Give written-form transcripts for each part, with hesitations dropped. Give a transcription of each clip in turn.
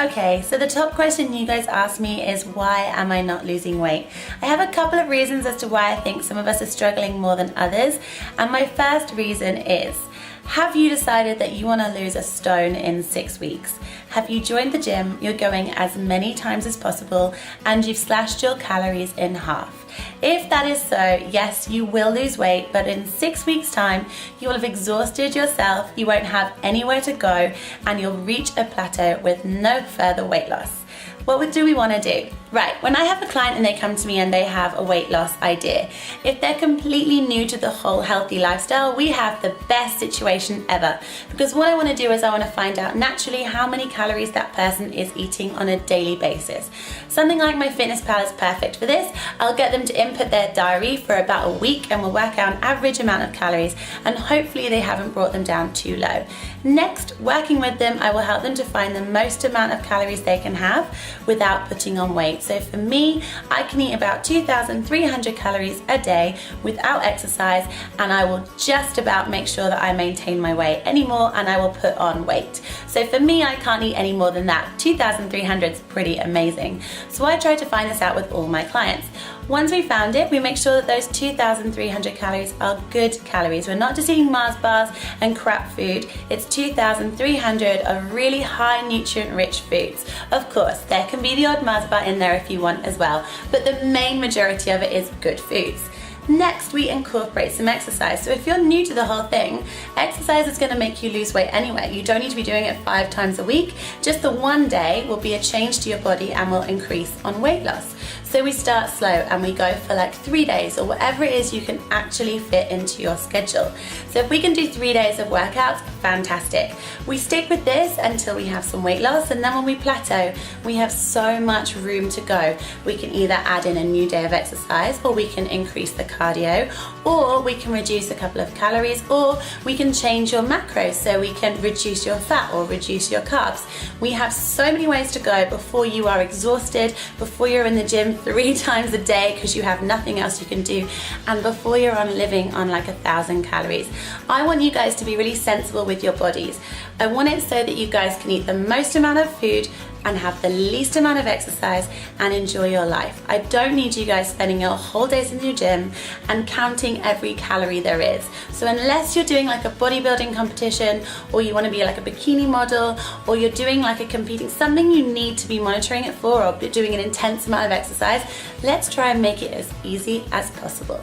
Okay, so the top question you guys asked me is, why am I not losing weight? I have a couple of reasons as to why I think some of us are struggling more than others. And my first reason is, have you decided that you want to lose a stone in 6 weeks? Have you joined the gym, you're going as many times as possible, and you've slashed your calories in half? If that is so, yes, you will lose weight, but in 6 weeks' time, you will have exhausted yourself, you won't have anywhere to go, and you'll reach a plateau with no further weight loss. What do we want to do? Right, when I have a client and they come to me and they have a weight loss idea, if they're completely new to the whole healthy lifestyle, we have the best situation ever. Because what I want to do is I want to find out naturally how many calories that person is eating on a daily basis. Something like MyFitnessPal is perfect for this. I'll get them to input their diary for about a week and we'll work out an average amount of calories, and hopefully they haven't brought them down too low. Next, working with them, I will help them to find the most amount of calories they can have without putting on weight. So for me, I can eat about 2,300 calories a day without exercise, and I will just about make sure that I maintain my weight anymore, and I will put on weight. So for me, I can't eat any more than that. 2,300 is pretty amazing. So I try to find this out with all my clients. Once we found it, we make sure that those 2,300 calories are good calories. We're not just eating Mars bars and crap food. It's 2,300 of really high nutrient rich foods. Of course, there can be the odd Mars bar in there if you want as well, but the main majority of it is good foods. Next, we incorporate some exercise. So if you're new to the whole thing, exercise is going to make you lose weight anyway. You don't need to be doing it 5 times a week. Just the one day will be a change to your body and will increase on weight loss. So we start slow and we go for like 3 days or whatever it is you can actually fit into your schedule. So if we can do 3 days of workouts, fantastic. We stick with this until we have some weight loss, and then when we plateau, we have so much room to go. We can either add in a new day of exercise, or we can increase the cardio, or we can reduce a couple of calories, or we can change your macros so we can reduce your fat or reduce your carbs. We have so many ways to go before you are exhausted, before you're in the gym 3 times a day because you have nothing else you can do, and before you're on living on like 1,000 calories. I want you guys to be really sensible with your bodies. I want it so that you guys can eat the most amount of food and have the least amount of exercise and enjoy your life. I don't need you guys spending your whole days in your gym and counting every calorie there is. So unless you're doing like a bodybuilding competition, or you want to be like a bikini model, or you're doing like a competing, something you need to be monitoring it for, or doing an intense amount of exercise, let's try and make it as easy as possible.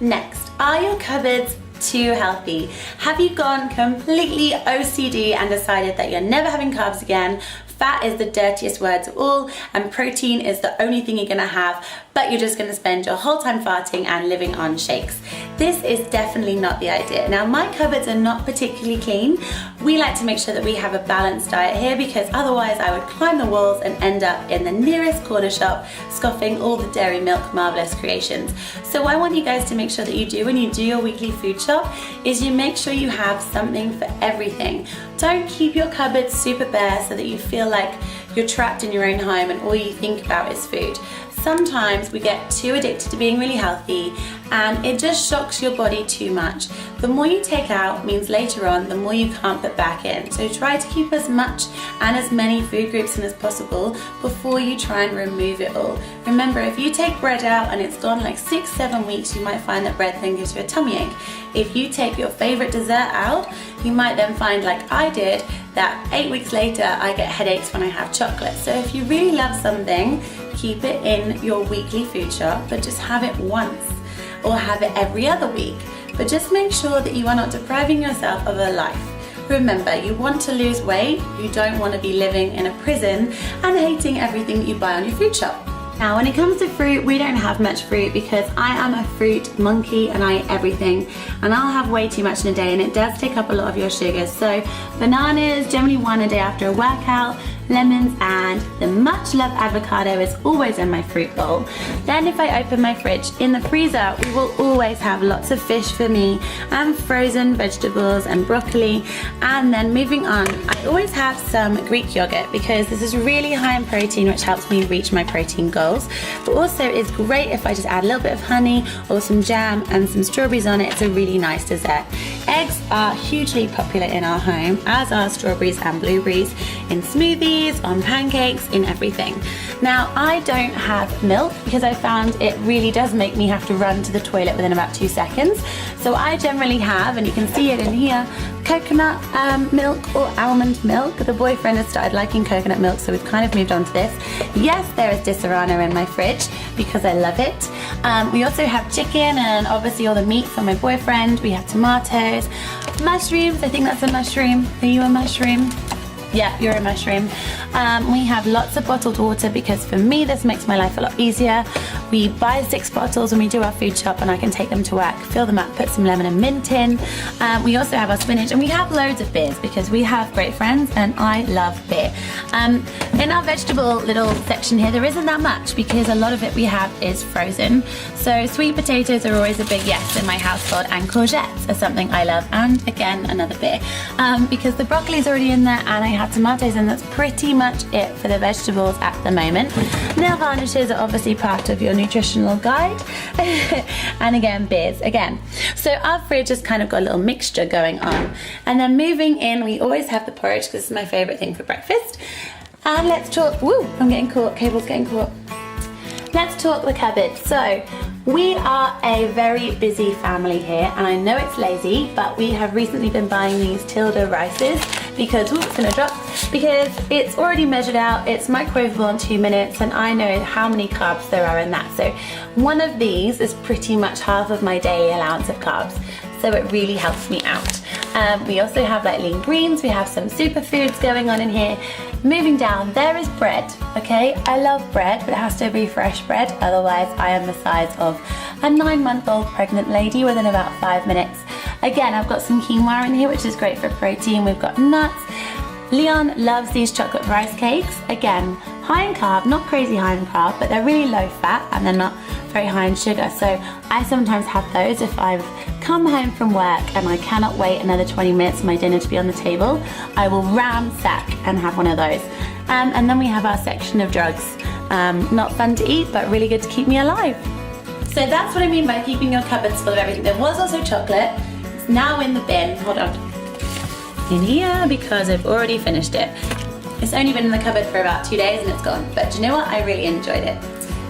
Next, are your cupboards too healthy? Have you gone completely OCD and decided that you're never having carbs again? Fat is the dirtiest word of all, and protein is the only thing you're gonna have, but you're just gonna spend your whole time farting and living on shakes. This is definitely not the idea. Now, my cupboards are not particularly clean. We like to make sure that we have a balanced diet here, because otherwise I would climb the walls and end up in the nearest corner shop scoffing all the dairy milk marvelous creations. So what I want you guys to make sure that you do when you do your weekly food shop is you make sure you have something for everything. Don't keep your cupboards super bare so that you feel like you're trapped in your own home and all you think about is food. Sometimes we get too addicted to being really healthy and it just shocks your body too much. The more you take out means later on the more you can't put back in. So try to keep as much and as many food groups in as possible before you try and remove it all. Remember, if you take bread out and it's gone like 6-7 weeks, you might find that bread then gives you a tummy ache. If you take your favorite dessert out, you might then find, like I did, that 8 weeks later I get headaches when I have chocolate. So if you really love something, keep it in your weekly food shop, but just have it once, or have it every other week. But just make sure that you are not depriving yourself of a life. Remember, you want to lose weight, you don't want to be living in a prison and hating everything that you buy on your food shop. Now, when it comes to fruit, we don't have much fruit because I am a fruit monkey and I eat everything, and I'll have way too much in a day, and it does take up a lot of your sugars. So bananas, generally 1 a day after a workout, lemons, and the much loved avocado is always in my fruit bowl. Then if I open my fridge, in the freezer we will always have lots of fish for me and frozen vegetables and broccoli. And then moving on, I always have some Greek yogurt because this is really high in protein, which helps me reach my protein goals, but also is great if I just add a little bit of honey or some jam and some strawberries on it. It's a really nice dessert. Eggs are hugely popular in our home, as are strawberries and blueberries in smoothies smoothies, on pancakes, in everything. Now, I don't have milk because I found it really does make me have to run to the toilet within about 2 seconds. So I generally have, and you can see it in here, coconut milk or almond milk. The boyfriend has started liking coconut milk, so we've kind of moved on to this. Yes, there is Disaronno in my fridge because I love it. We also have chicken and obviously all the meat for my boyfriend. We have tomatoes, mushrooms. I think that's a mushroom. Are you a mushroom? Yeah, you're a mushroom. We have lots of bottled water because for me this makes my life a lot easier. We buy 6 bottles when we do our food shop and I can take them to work, fill them up, put some lemon and mint in. We also have our spinach and we have loads of beers because we have great friends and I love beer. In our vegetable little section here there isn't that much because a lot of it we have is frozen. So sweet potatoes are always a big yes in my household, and courgettes are something I love, and again another beer because the broccoli is already in there and I have tomatoes, and that's pretty much it for the vegetables at the moment. Nail varnishes are obviously part of your nutritional guide and again beers again. So our fridge has kind of got a little mixture going on, and then moving in we always have the porridge because this is my favorite thing for breakfast. And let's talk, woo, I'm getting caught, cable's getting caught. Let's talk the cupboard. So we are a very busy family here, and I know it's lazy, but we have recently been buying these Tilda rices because, oops, it's gonna drop, because it's already measured out, it's microwavable in 2 minutes, and I know how many carbs there are in that. So one of these is pretty much half of my daily allowance of carbs. So it really helps me out. We also have like lean greens, we have some superfoods going on in here. Moving down, there is bread, okay? I love bread, but it has to be fresh bread, otherwise I am the size of a 9-month-old pregnant lady within about 5 minutes. Again, I've got some quinoa in here, which is great for protein. We've got nuts. Leon loves these chocolate rice cakes. Again, high in carb, not crazy high in carb, but they're really low fat and they're not very high in sugar. So I sometimes have those if I've come home from work and I cannot wait another 20 minutes for my dinner to be on the table. I will ransack and have one of those. And then we have our section of drugs. Not fun to eat, but really good to keep me alive. So that's what I mean by keeping your cupboards full of everything. There was also chocolate. It's now in the bin. Hold on. In here because I've already finished it. It's only been in the cupboard for about 2 days and it's gone. But do you know what? I really enjoyed it.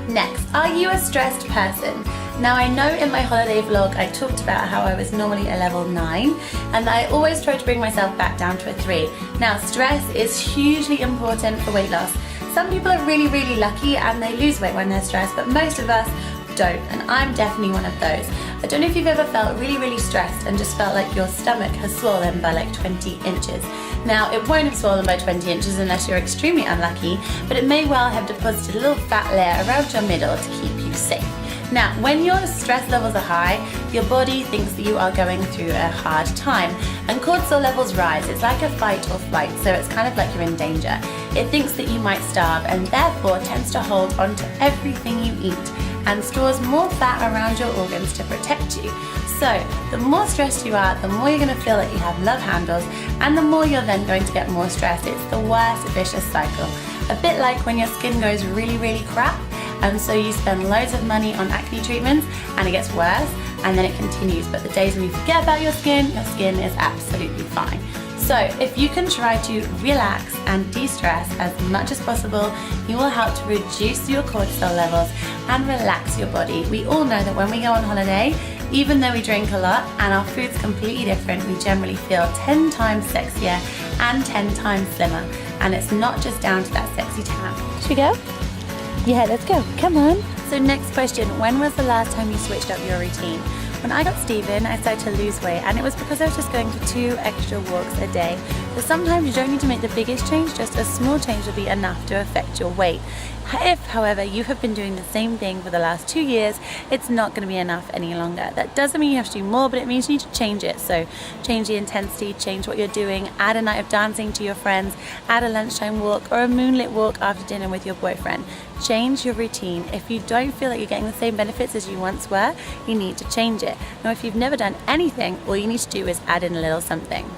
Next, are you a stressed person? Now I know in my holiday vlog I talked about how I was normally a level 9 and I always try to bring myself back down to a 3. Now stress is hugely important for weight loss. Some people are really lucky and they lose weight when they're stressed, but most of us don't, and I'm definitely one of those. I don't know if you've ever felt really stressed and just felt like your stomach has swollen by like 20 inches. Now it won't have swollen by 20 inches unless you're extremely unlucky, but it may well have deposited a little fat layer around your middle to keep you safe. Now, when your stress levels are high, your body thinks that you are going through a hard time, and cortisol levels rise. It's like a fight or flight, so it's kind of like you're in danger. It thinks that you might starve and therefore tends to hold onto everything you eat and stores more fat around your organs to protect you. So, the more stressed you are, the more you're going to feel like you have love handles, and the more you're then going to get more stressed. It's the worst vicious cycle. A bit like when your skin goes really crap, and so you spend loads of money on acne treatments and it gets worse and then it continues, but the days when you forget about your skin is absolutely fine. So if you can try to relax and de-stress as much as possible, you will help to reduce your cortisol levels and relax your body. We all know that when we go on holiday, even though we drink a lot and our food's completely different, we generally feel 10 times sexier and 10 times slimmer. And it's not just down to that sexy tan. Should we go? Yeah, let's go. Come on. So next question, when was the last time you switched up your routine? When I got Stephen, I started to lose weight, and it was because I was just going for 2 extra walks a day. So sometimes you don't need to make the biggest change, just a small change will be enough to affect your weight. If, however, you have been doing the same thing for the last 2 years, it's not going to be enough any longer. That doesn't mean you have to do more, but it means you need to change it. So change the intensity, change what you're doing, add a night of dancing to your friends, add a lunchtime walk or a moonlit walk after dinner with your boyfriend. Change your routine. If you don't feel like you're getting the same benefits as you once were, you need to change it. Now, if you've never done anything, all you need to do is add in a little something.